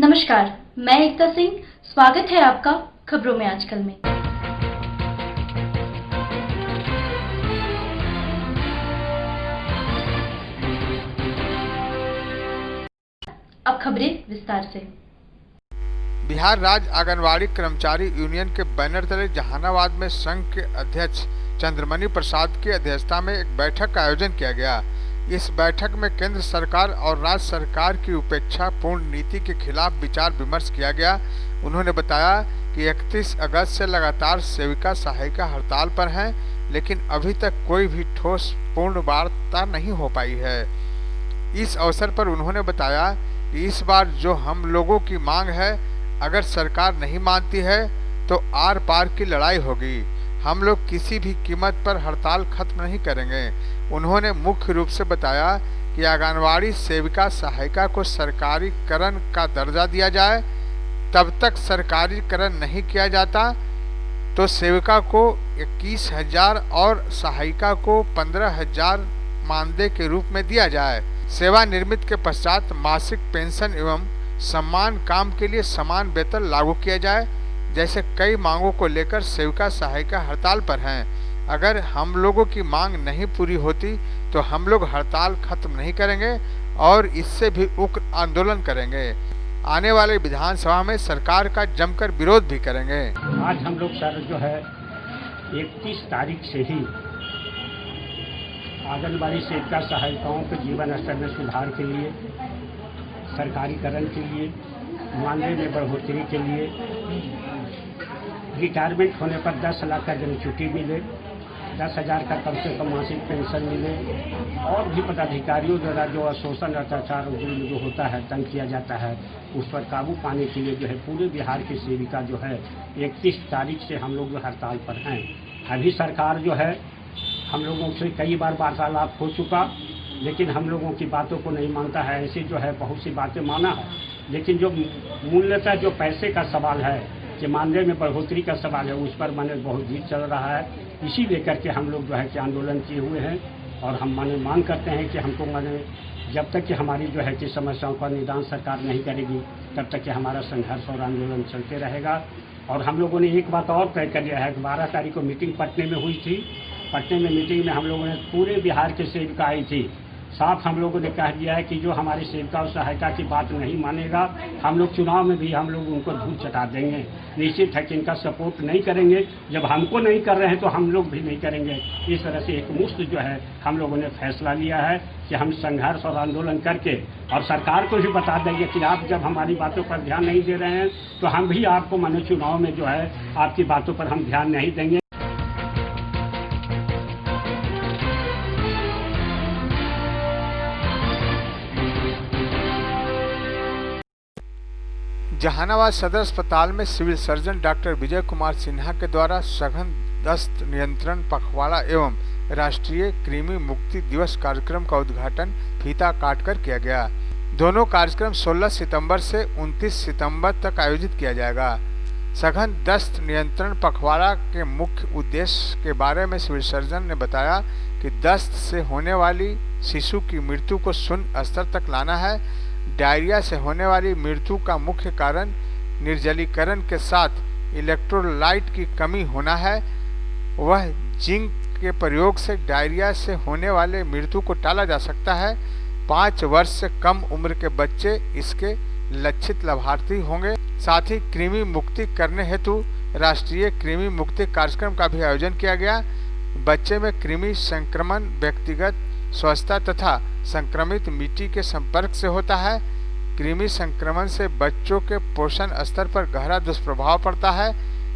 नमस्कार, मैं एकता सिंह। स्वागत है आपका खबरों में आजकल में। अब खबरें विस्तार से। बिहार राज्य आंगनवाड़ी कर्मचारी यूनियन के बैनर तले जहानाबाद में संघ के अध्यक्ष चंद्रमणि प्रसाद की अध्यक्षता में एक बैठक का आयोजन किया गया। इस बैठक में केंद्र सरकार और राज्य सरकार की उपेक्षा पूर्ण नीति के खिलाफ विचार विमर्श किया गया। उन्होंने बताया कि 31 अगस्त से लगातार सेविका सहायिका हड़ताल पर हैं, लेकिन अभी तक कोई भी ठोस पूर्ण वार्ता नहीं हो पाई है। इस अवसर पर उन्होंने बताया कि इस बार जो हम लोगों की मांग है, अगर सरकार नहीं मानती है तो आर पार की लड़ाई होगी। हम लोग किसी भी कीमत पर हड़ताल खत्म नहीं करेंगे। उन्होंने मुख्य रूप से बताया कि आंगनवाड़ी सेविका सहायिका को सरकारीकरण का दर्जा दिया जाए। तब तक सरकारीकरण नहीं किया जाता तो सेविका को 21,000 और सहायिका को 15,000 मानदेय के रूप में दिया जाए। सेवानिवृत्ति के पश्चात मासिक पेंशन एवं समान काम के लिए समान वेतन लागू किया जाए। जैसे कई मांगों को लेकर सेविका सहायिका हड़ताल पर हैं। अगर हम लोगों की मांग नहीं पूरी होती तो हम लोग हड़ताल खत्म नहीं करेंगे और इससे भी उग्र आंदोलन करेंगे। आने वाले विधानसभा में सरकार का जमकर विरोध भी करेंगे। आज हम लोग सर जो है 31 तारीख से ही आंगनबाड़ी सेविका सहायिकाओं के जीवन स्तर में सुधार के लिए, सरकारीकरण के लिए, मानदेय में बढ़ोतरी के लिए, रिटायरमेंट होने पर 10 लाख का जन्मछुट्टी मिले, 10,000 का कम से कम मासिक पेंशन मिले और भी पदाधिकारियों द्वारा जो शोषण अत्याचार जो होता है, तंग किया जाता है, उस पर काबू पाने के लिए जो है पूरे बिहार की सेविका जो है 31 तारीख से हम लोग जो हड़ताल पर हैं। अभी सरकार जो है हम लोगों से कई बार वार्तालाप हो चुका, लेकिन हम लोगों की बातों को नहीं मानता है। ऐसी जो है बहुत सी बातें माना है, लेकिन जो मूल्यतः जो पैसे का सवाल है, कि मानदेय में बढ़ोतरी का सवाल है, उस पर माने बहुत जीत चल रहा है। इसी लेकर के हम लोग जो है कि आंदोलन किए हुए हैं और हम माने मांग करते हैं कि हमको माने जब तक कि हमारी जो है कि समस्याओं का निदान सरकार नहीं करेगी, तब तक कि हमारा संघर्ष और आंदोलन चलते रहेगा। और हम लोगों ने एक बात और तय कर लिया है कि 12 तारीख को मीटिंग पटने में हुई थी। पटने में मीटिंग में हम लोगों ने पूरे बिहार के सेविका आई थी। साफ हम लोगों ने कह दिया है कि जो हमारी सेविका और सहायिका की बात नहीं मानेगा, हम लोग चुनाव में भी हम लोग उनको धूल चटा देंगे। निश्चित है कि इनका सपोर्ट नहीं करेंगे। जब हमको नहीं कर रहे हैं तो हम लोग भी नहीं करेंगे। इस तरह से एक मुश्त जो है हम लोगों ने फैसला लिया है कि हम संघर्ष और आंदोलन करके और सरकार को भी बता देंगे कि आप जब हमारी बातों पर ध्यान नहीं दे रहे हैं तो हम भी आपको माने चुनाव में जो है आपकी बातों पर हम ध्यान नहीं देंगे। जहानाबाद सदर अस्पताल में civil surgeon doctor Vijay Kumar Sinha के द्वारा सघन दस्त नियंत्रण पखवाड़ा एवं राष्ट्रीय कृमि मुक्ति दिवस कार्यक्रम का उद्घाटन फीता काटकर किया गया। दोनों कार्यक्रम 16 सितंबर से 29 सितंबर तक आयोजित किया जाएगा। सघन दस्त नियंत्रण पखवाड़ा के मुख्य उद्देश्य के बारे में सिविल सर्जन ने बताया कि दस्त से होने वाली शिशु की मृत्यु को शून्य स्तर तक लाना है। डायरिया से होने वाली मृत्यु का मुख्य कारण निर्जलीकरण के साथ इलेक्ट्रोलाइट की कमी होना है। वह जिंक के प्रयोग से डायरिया से होने वाले मृत्यु को टाला जा सकता है। 5 वर्ष से कम उम्र के बच्चे इसके लक्षित लाभार्थी होंगे। साथ ही कृमि मुक्ति करने हेतु राष्ट्रीय कृमि मुक्ति कार्यक्रम का भी आयोजन किया गया। बच्चे में कृमि संक्रमण व्यक्तिगत स्वच्छता तथा संक्रमित मिट्टी के संपर्क से होता है। कृमि संक्रमण से बच्चों के पोषण स्तर पर गहरा दुष्प्रभाव पड़ता है।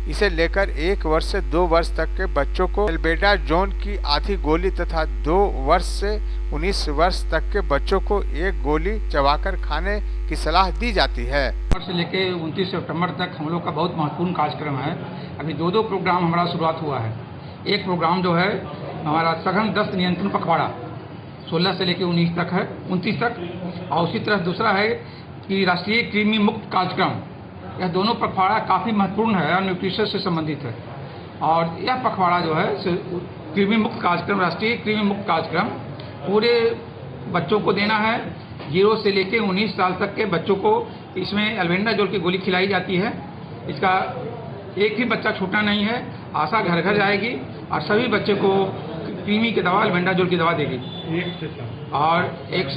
इसे लेकर 1 वर्ष से 2 वर्ष तक के बच्चों को एल्बेंडाजोल की आधी गोली तथा 2 वर्ष से 19 वर्ष तक के बच्चों को 1 गोली चबाकर खाने की सलाह दी जाती है। से लेकर 29 सितंबर तक हम लोग का बहुत महत्वपूर्ण कार्यक्रम है। अभी 2 प्रोग्राम हमारा शुरुआत हुआ है। एक प्रोग्राम जो है हमारा सघन दस्त नियंत्रण पखवाड़ा 16 से लेकर 19 तक है, 29 तक, और उसी तरह दूसरा है कि राष्ट्रीय कृमि मुक्त कार्यक्रम। यह दोनों पखवाड़ा काफ़ी महत्वपूर्ण है और न्यूट्रिशन से संबंधित है। और यह पखवाड़ा जो है कृमि मुक्त कार्यक्रम, राष्ट्रीय कृमि मुक्त कार्यक्रम पूरे बच्चों को देना है 0 से लेके 19 साल तक के बच्चों को इसमें अल्बेंडाजोल की गोली खिलाई जाती है। इसका एक भी बच्चा छूटना नहीं है। आशा घर घर जाएगी और सभी बच्चे को कृमि की दवा, अल्बेंडाजोल की दवा देगी। और एक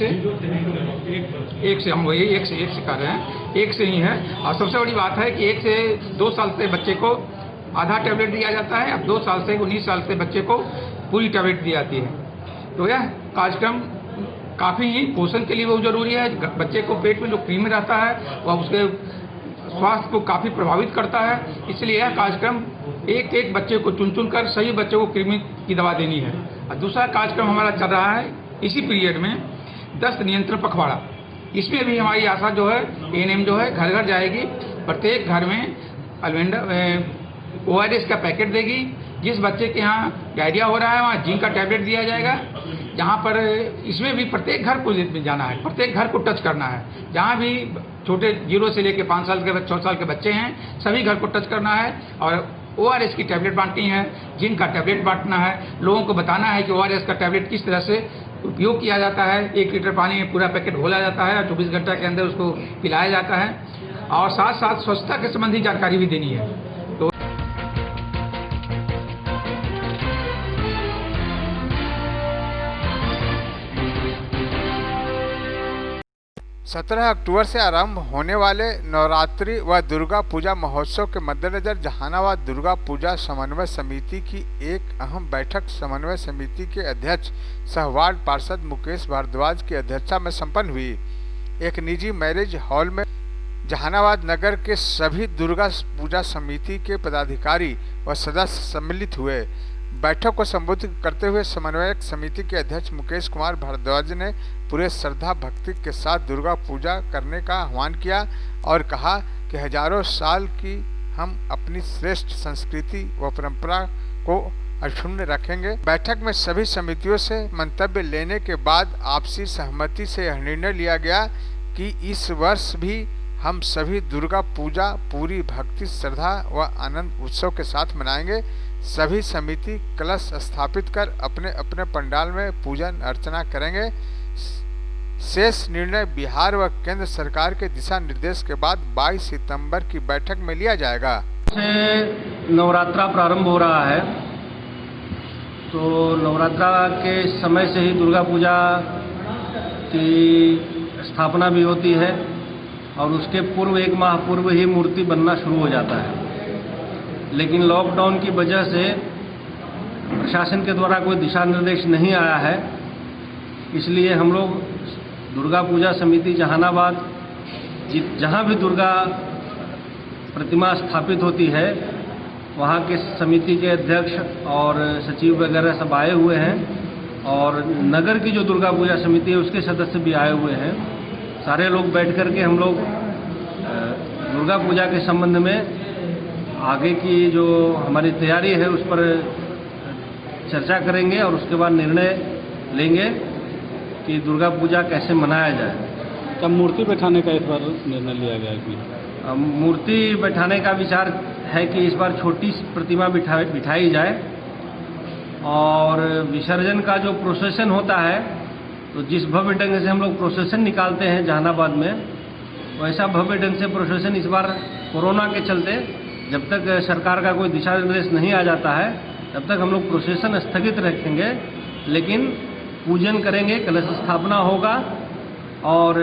से हम वही एक से कर रहे हैं, एक से ही है। और सबसे बड़ी बात है कि 1 से 2 साल के बच्चे को आधा टैबलेट दिया जाता है। अब 2 साल से 19 साल के बच्चे को पूरी टैबलेट दी जाती है। तो यह कार्यक्रम काफ़ी ही पोषण के लिए बहुत ज़रूरी है। बच्चे को पेट में जो कृमि रहता है वह उसके स्वास्थ्य को काफ़ी प्रभावित करता है। इसलिए यह कार्यक्रम एक एक बच्चे को चुन कर सभी बच्चों को कृमि की दवा देनी है। और दूसरा कार्यक्रम हमारा चल रहा है इसी पीरियड में दस्त नियंत्रण पखवाड़ा। इसमें भी हमारी आशा जो है एएनएम जो है घर घर जाएगी, प्रत्येक घर में ORS का पैकेट देगी। जिस बच्चे के यहाँ डायरिया हो रहा है वहाँ जिंक का टैबलेट दिया जाएगा। जहाँ पर इसमें भी प्रत्येक घर को जाना है, प्रत्येक घर को टच करना है। जहाँ भी छोटे 0 से लेकर 5 साल के 6 साल के बच्चे हैं सभी घर को टच करना है और ORS की टैबलेट बांटनी है, जिंक का टैबलेट बांटना है। लोगों को बताना है कि ORS का टैबलेट किस तरह से उपयोग किया जाता है। 1 लीटर पानी में पूरा पैकेट घोला जाता है और 24 घंटे के अंदर उसको पिलाया जाता है। और साथ साथ स्वच्छता के संबंधी जानकारी भी देनी है। तो 17 अक्टूबर से आरंभ होने वाले नवरात्रि व दुर्गा पूजा महोत्सव के मद्देनजर जहानाबाद दुर्गा पूजा समन्वय समिति की एक अहम बैठक समन्वय समिति के अध्यक्ष सह वार्ड पार्षद मुकेश भारद्वाज की अध्यक्षता में संपन्न हुई। एक निजी मैरिज हॉल में जहानाबाद नगर के सभी दुर्गा पूजा समिति के पदाधिकारी व सदस्य सम्मिलित हुए। बैठक को संबोधित करते हुए समन्वयक समिति के अध्यक्ष मुकेश कुमार भारद्वाज ने पूरे श्रद्धा भक्ति के साथ दुर्गा पूजा करने का आह्वान किया और कहा कि हजारों साल की हम अपनी श्रेष्ठ संस्कृति व परंपरा को अक्षुण्ण रखेंगे। बैठक में सभी समितियों से मंतव्य लेने के बाद आपसी सहमति से यह निर्णय लिया गया कि इस वर्ष भी हम सभी दुर्गा पूजा पूरी भक्ति, श्रद्धा व आनंद उत्सव के साथ मनाएंगे। सभी समिति कलश स्थापित कर अपने अपने पंडाल में पूजन अर्चना करेंगे। शेष निर्णय बिहार व केंद्र सरकार के दिशा निर्देश के बाद 22 सितंबर की बैठक में लिया जाएगा। से नवरात्रा प्रारंभ हो रहा है, तो नवरात्रा के समय से ही दुर्गा पूजा की स्थापना भी होती है और उसके पूर्व 1 माह पूर्व ही मूर्ति बनना शुरू हो जाता है। लेकिन लॉकडाउन की वजह से प्रशासन के द्वारा कोई दिशा निर्देश नहीं आया है, इसलिए हम लोग दुर्गा पूजा समिति जहानाबाद जहाँ भी दुर्गा प्रतिमा स्थापित होती है वहाँ के समिति के अध्यक्ष और सचिव वगैरह सब आए हुए हैं और नगर की जो दुर्गा पूजा समिति है उसके सदस्य भी आए हुए हैं। सारे लोग बैठ कर के हम लोग दुर्गा पूजा के संबंध में आगे की जो हमारी तैयारी है उस पर चर्चा करेंगे और उसके बाद निर्णय लेंगे कि दुर्गा पूजा कैसे मनाया जाए। कब मूर्ति बैठाने का इस बार निर्णय लिया गया कि मूर्ति बैठाने का विचार है कि इस बार छोटी प्रतिमा बिठाई जाए और विसर्जन का जो प्रोसेसन होता है तो जिस भव्य ढंग से हम लोग प्रोसेसन निकालते हैं जहानाबाद में वैसा भव्य ढंग से प्रोसेसन इस बार कोरोना के चलते जब तक सरकार का कोई दिशा निर्देश नहीं आ जाता है तब तक हम लोग प्रोसेसन स्थगित रखेंगे, लेकिन पूजन करेंगे, कलश स्थापना होगा और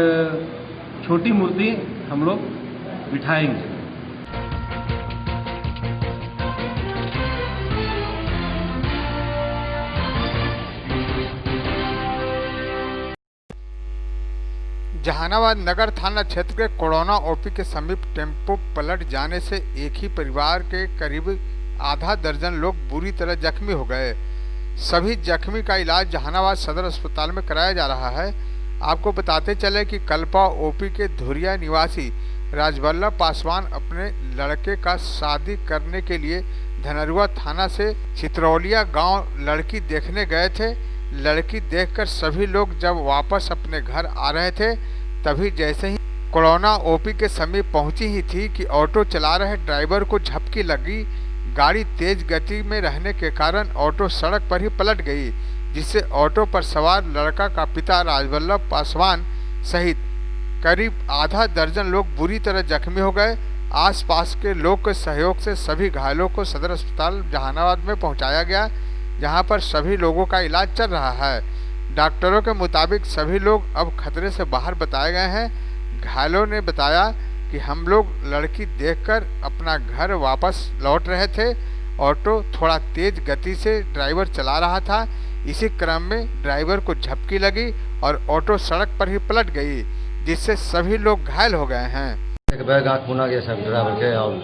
छोटी मूर्ति हम लोग बिठाएंगे। जहानाबाद नगर थाना क्षेत्र के कोड़ौना ओपी के समीप टेम्पो पलट जाने से एक ही परिवार के करीब आधा दर्जन लोग बुरी तरह जख्मी हो गए। सभी जख्मी का इलाज जहानाबाद सदर अस्पताल में कराया जा रहा है। आपको बताते चले कि कल्पा ओपी के धुरिया निवासी राजवल्लभ पासवान अपने लड़के का शादी करने के लिए धनरुआ थाना से चित्रौलिया गांव लड़की देखने गए थे। लड़की देखकर सभी लोग जब वापस अपने घर आ रहे थे तभी जैसे ही कोड़ौना ओपी के समीप पहुंची ही थी कि ऑटो चला रहे ड्राइवर को झपकी लगी। गाड़ी तेज गति में रहने के कारण ऑटो सड़क पर ही पलट गई, जिससे ऑटो पर सवार लड़का का पिता राजवल्लभ पासवान सहित करीब आधा दर्जन लोग बुरी तरह जख्मी हो गए। आसपास के लोग के सहयोग से सभी घायलों को सदर अस्पताल जहानाबाद में पहुंचाया गया, जहां पर सभी लोगों का इलाज चल रहा है। डॉक्टरों के मुताबिक सभी लोग अब खतरे से बाहर बताए गए हैं। घायलों ने बताया कि हम लोग लड़की देखकर अपना घर वापस लौट रहे थे। ऑटो थोड़ा तेज गति से ड्राइवर चला रहा था। इसी क्रम में ड्राइवर को झपकी लगी और ऑटो सड़क पर ही पलट गई, जिससे सभी लोग घायल हो गए हैं। एक बैग आँख मुना गया सब ड्राइवर के, और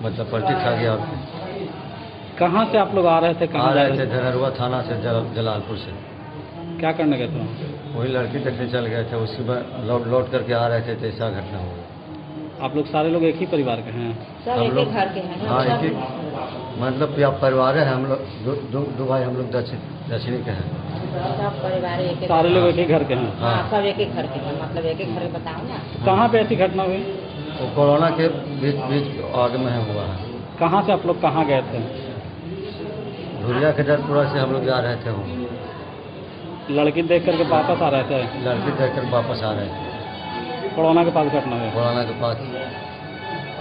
मतलब पलटी खा गया। और कहाँ से आप लोग आ रहे थे? आ कहाँ रहे थे धनरुआ थाना से, जलालपुर से। क्या करने गए थे? वही लड़की देखने चल गए थे, उसके बाद लौट करके आ रहे थे तो ऐसा घटना हो गया। आप लोग सारे लोग एक ही परिवार के हैं? हम लोग घर के हैं। हाँ, एक ही मतलब कि आप परिवार है। हम लोग दो भाई, हम लोग दक्षिणी के हैं। सब परिवार एक सारे लोग एक ही घर के हैं? हाँ, सब एक ही घर के हैं। मतलब एक ही घर बताओ ना। कहाँ पे ऐसी घटना हुई? वो कोरोना के बीच आगे में हुआ है। कहाँ से आप लोग कहाँ गए थे? धुरिया के डरपुरा से हम लोग जा रहे थे। वो लड़की देख करके वापस आ रहे थे? लड़की देख कर वापस आ रहे थे। कोरोना के पास घटना हुई? कोरोना के पास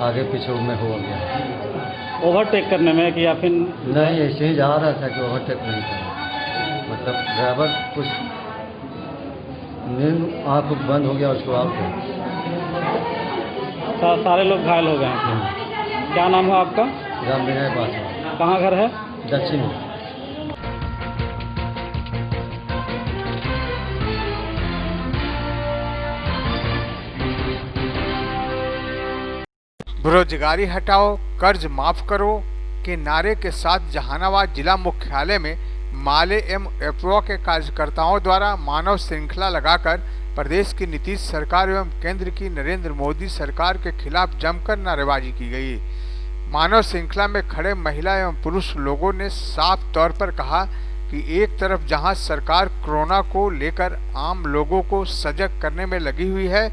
आगे पीछे में हो गया। ओवरटेक करने में कि या फिर? नहीं, ऐसे ही जा रहा था कि ओवरटेक नहीं था। मतलब ड्राइवर कुछ नींद आँख बंद हो गया उसको। आप सारे लोग घायल हो गए हैं। क्या नाम है आपका? राम विनय पास। कहाँ घर है? दक्षिण। बेरोजगारी हटाओ, कर्ज माफ करो के नारे के साथ जहानाबाद जिला मुख्यालय में माले एवं एपवा के कार्यकर्ताओं द्वारा मानव श्रृंखला लगाकर प्रदेश की नीतीश सरकार एवं केंद्र की नरेंद्र मोदी सरकार के खिलाफ जमकर नारेबाजी की गई। मानव श्रृंखला में खड़े महिला एवं पुरुष लोगों ने साफ तौर पर कहा कि एक तरफ जहां सरकार कोरोना को लेकर आम लोगों को सजग करने में लगी हुई है,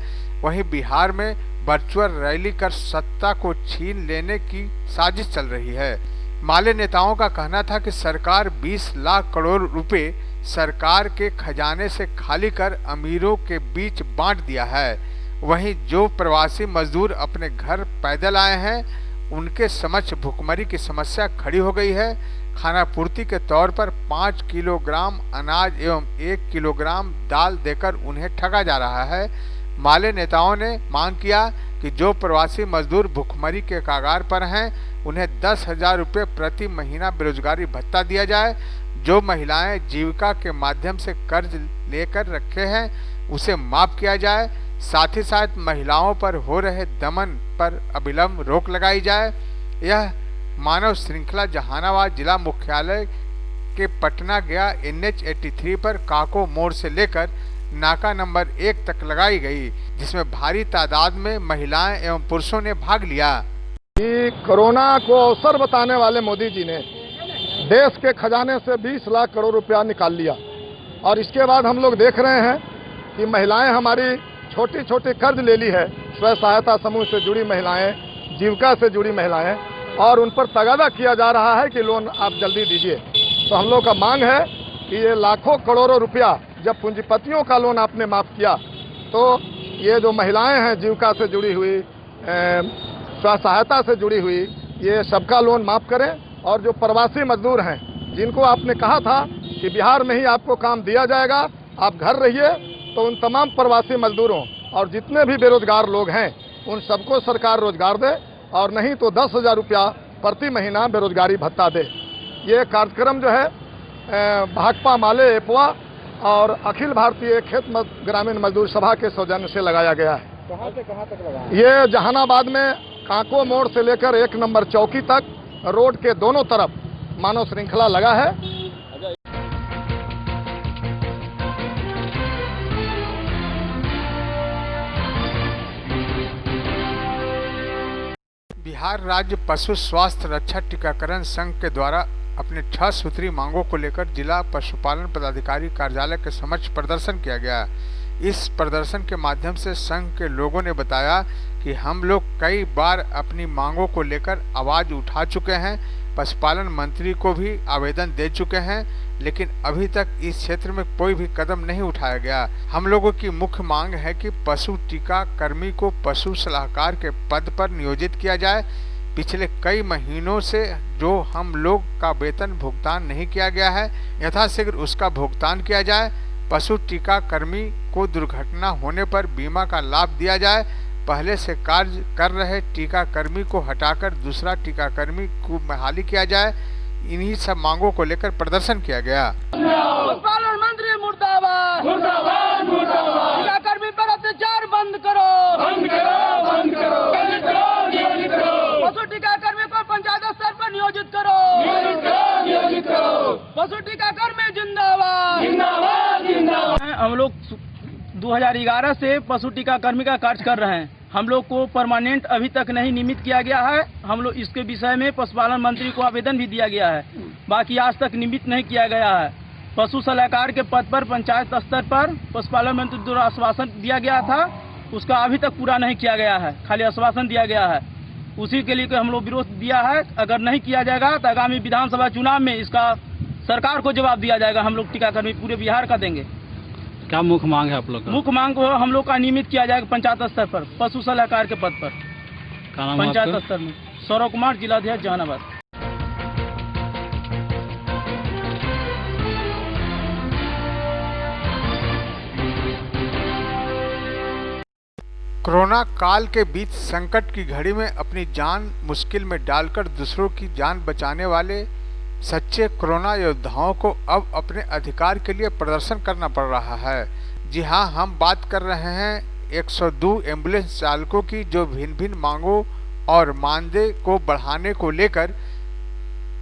वहीं बिहार में वर्चुअल रैली कर सत्ता को छीन लेने की साजिश चल रही है। माले नेताओं का कहना था कि सरकार 20 लाख करोड़ रुपए सरकार के खजाने से खाली कर अमीरों के बीच बांट दिया है। वहीं जो प्रवासी मजदूर अपने घर पैदल आए हैं, उनके समक्ष भुखमरी की समस्या खड़ी हो गई है। खाना पूर्ति के तौर पर 5 किलोग्राम अनाज एवं 1 किलोग्राम दाल देकर उन्हें ठगा जा रहा है। माले नेताओं ने मांग किया कि जो प्रवासी मजदूर भुखमरी के कगार पर हैं, उन्हें 10,000 रुपये प्रति महीना बेरोजगारी भत्ता दिया जाए। जो महिलाएं जीविका के माध्यम से कर्ज लेकर रखे हैं, उसे माफ किया जाए। साथ ही साथ महिलाओं पर हो रहे दमन पर अविलंब रोक लगाई जाए। यह मानव श्रृंखला जहानाबाद जिला मुख्यालय के पटना गया NH 83 पर काको मोड़ से लेकर नाका नंबर 1 तक लगाई गई, जिसमें भारी तादाद में महिलाएं एवं पुरुषों ने भाग लिया। कोरोना को अवसर बताने वाले मोदी जी ने देश के खजाने से 20 लाख करोड़ रुपया निकाल लिया, और इसके बाद हम लोग देख रहे हैं कि महिलाएं हमारी छोटी छोटी कर्ज ले ली है। स्वयं सहायता समूह से जुड़ी महिलाएं, जीविका से जुड़ी महिलाएं, और उन पर तगादा किया जा रहा है कि लोन आप जल्दी दीजिए। तो हम लोग का मांग है कि ये लाखों करोड़ों रुपया जब पूंजीपतियों का लोन आपने माफ किया, तो ये जो महिलाएं हैं जीविका से जुड़ी हुई, स्व सहायता से जुड़ी हुई, ये सबका लोन माफ करें। और जो प्रवासी मजदूर हैं, जिनको आपने कहा था कि बिहार में ही आपको काम दिया जाएगा, आप घर रहिए, तो उन तमाम प्रवासी मजदूरों और जितने भी बेरोजगार लोग हैं, उन सबको सरकार रोजगार दे, और नहीं तो 10,000 रुपया प्रति महीना बेरोजगारी भत्ता दे। ये कार्यक्रम जो है भाकपा माले एपवा और अखिल भारतीय खेत ग्रामीण मजदूर सभा के सौजन्य से लगाया गया है। कहाँ से कहाँ तक लगा? ये जहानाबाद में काको मोड़ से लेकर 1 नंबर चौकी तक रोड के दोनों तरफ मानव श्रृंखला लगा है। बिहार राज्य पशु स्वास्थ्य रक्षा टीकाकरण संघ के द्वारा अपने 6 सूत्री मांगों को लेकर जिला पशुपालन पदाधिकारी कार्यालय के समक्ष प्रदर्शन किया गया। इस प्रदर्शन के माध्यम से संघ के लोगों ने बताया कि हम लोग कई बार अपनी मांगों को लेकर आवाज उठा चुके हैं, पशुपालन मंत्री को भी आवेदन दे चुके हैं, लेकिन अभी तक इस क्षेत्र में कोई भी कदम नहीं उठाया गया। हम लोगों की मुख्य मांग है कि पशु टीका कर्मी को पशु सलाहकार के पद पर नियोजित किया जाए। पिछले कई महीनों से जो हम लोग का वेतन भुगतान नहीं किया गया है, यथाशीघ्र उसका भुगतान किया जाए। पशु टीका कर्मी को दुर्घटना होने पर बीमा का लाभ दिया जाए। पहले से कार्य कर रहे टीका कर्मी को हटाकर दूसरा टीका कर्मी को बहाली किया जाए। इन्हीं सब मांगों को लेकर प्रदर्शन किया गया। पशुपालन मंत्री मुर्दाबाद, मुर्दाबाद, मुर्दाबाद। टीका कर्मी पर अत्याचार बंद करो, बंद करो, बंद करो, बंद करो, नियोजित करो। पशु टीका कर्मी को पंचायत स्तर पर नियोजित करो, नियोजित करो, नियोजित करो। पशु टीका कर्मी जिंदाबाद, जिंदाबाद, जिंदाबाद। हम लोग 2011 से पशु टीका कर्मी का कार्य कर रहे हैं। हम लोग को परमानेंट अभी तक नहीं नियमित किया गया है। हम लोग इसके विषय में पशुपालन मंत्री को आवेदन भी दिया गया है, बाकी आज तक नियमित नहीं किया गया है। पशु सलाहकार के पद पर पंचायत स्तर पर पशुपालन मंत्री द्वारा आश्वासन दिया गया था, उसका अभी तक पूरा नहीं किया गया है, खाली आश्वासन दिया गया है। उसी के लिए हम लोग विरोध दिया है। अगर नहीं किया जाएगा तो आगामी विधानसभा चुनाव में इसका सरकार को जवाब दिया जाएगा। हम लोग टीकाकर्मी पूरे बिहार का देंगे। क्या मुख्य मांग है आप लोग का? मुख्य मांग को हम लोग का नियमित किया जाएगा पंचायत स्तर पर पशु सलाहकार के पद पर, पंचायत स्तर में। सौरभ कुमार, जिलाध्यक्ष जहानाबाद। कोरोना काल के बीच संकट की घड़ी में अपनी जान मुश्किल में डालकर दूसरों की जान बचाने वाले सच्चे कोरोना योद्धाओं को अब अपने अधिकार के लिए प्रदर्शन करना पड़ रहा है। जी हां, हम बात कर रहे हैं 102 एम्बुलेंस चालकों की, जो भिन्न भिन्न मांगों और मानदेय को बढ़ाने को लेकर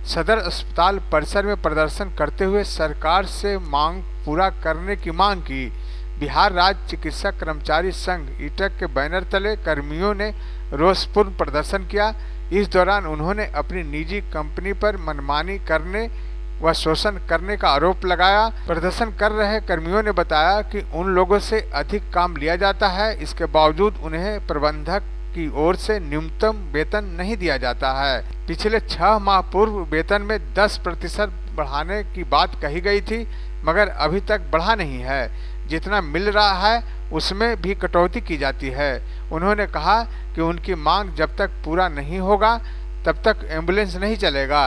सदर अस्पताल परिसर में प्रदर्शन करते हुए सरकार से मांग पूरा करने की मांग की। बिहार राज्य चिकित्सा कर्मचारी संघ ईटक के बैनर तले कर्मियों ने रोषपूर्ण प्रदर्शन किया। इस दौरान उन्होंने अपनी निजी कंपनी पर मनमानी करने व शोषण करने का आरोप लगाया। प्रदर्शन कर रहे कर्मियों ने बताया कि उन लोगों से अधिक काम लिया जाता है, इसके बावजूद उन्हें प्रबंधक की ओर से न्यूनतम वेतन नहीं दिया जाता है। पिछले 6 माह पूर्व वेतन में 10% बढ़ाने की बात कही गई थी, मगर अभी तक बढ़ा नहीं है। जितना मिल रहा है उसमें भी कटौती की जाती है। उन्होंने कहा कि उनकी मांग जब तक पूरा नहीं होगा तब तक एम्बुलेंस नहीं चलेगा।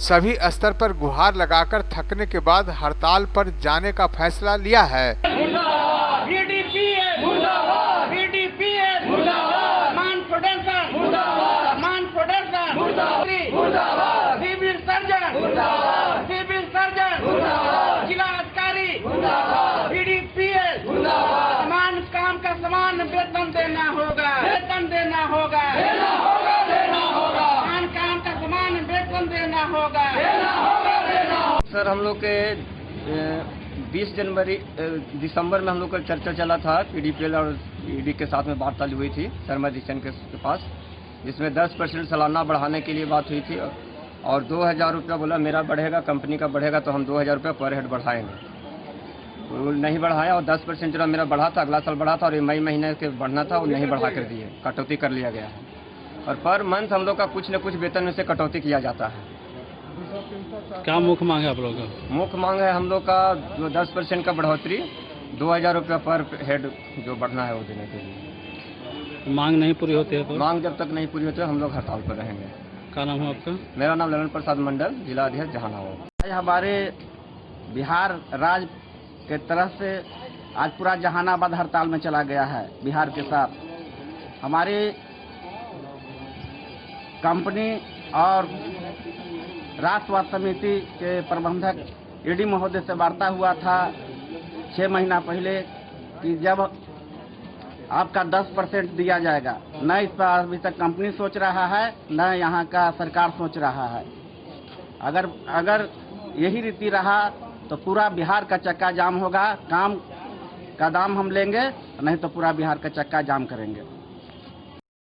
सभी स्तर पर गुहार लगाकर थकने के बाद हड़ताल पर जाने का फैसला लिया है। वेतन देना होगा, वेतन देना होगा, देना होगा, देना होगा। काम का समान वेतन देना होगा, देना होगा, देना होगा। सर, हम लोग के 20 दिसंबर में हम लोग का चर्चा चला था। पीडीपीएल और ईडी के साथ में वार्ता हुई थी शर्मा जिशन के पास, जिसमें 10% सालाना बढ़ाने के लिए बात हुई थी और 2000 रुपया बोला मेरा बढ़ेगा, कंपनी का बढ़ेगा तो हम 2000 रुपया पर हेड बढ़ाएंगे। वो नहीं बढ़ाया और 10% जो मेरा बढ़ा था, अगला साल बढ़ा था और ये मई महीने के बढ़ना था वो नहीं बढ़ा कर दिए, कटौती कर लिया गया है। और पर मंथ हम लोग का कुछ न कुछ वेतन में से कटौती किया जाता है। क्या मुख्य मांग है आप लोगों का? मुख्य मांग है हम लोग का जो 10% का बढ़ोतरी, 2000 रुपया पर हेड जो बढ़ना है वो देने के लिए। मांग नहीं पूरी होती है तो? मांग जब तक नहीं पूरी होती है हम लोग हड़ताल पर रहेंगे। क्या नाम है आपका? मेरा नाम ललन प्रसाद मंडल, जिलाध्यक्ष जहानाबाद। हमारे बिहार राज्य के तरफ से आज पूरा जहानाबाद हड़ताल में चला गया है। बिहार के साथ हमारी कंपनी और राष्ट्र स्वास्थ्य समिति के प्रबंधक ईडी महोदय से वार्ता हुआ था 6 महीना पहले कि जब आपका 10% दिया जाएगा, न इस पर अभी तक कंपनी सोच रहा है न यहाँ का सरकार सोच रहा है। अगर यही रीति रहा तो पूरा बिहार का चक्का जाम होगा। काम का दाम हम लेंगे, नहीं तो पूरा बिहार का चक्का जाम करेंगे।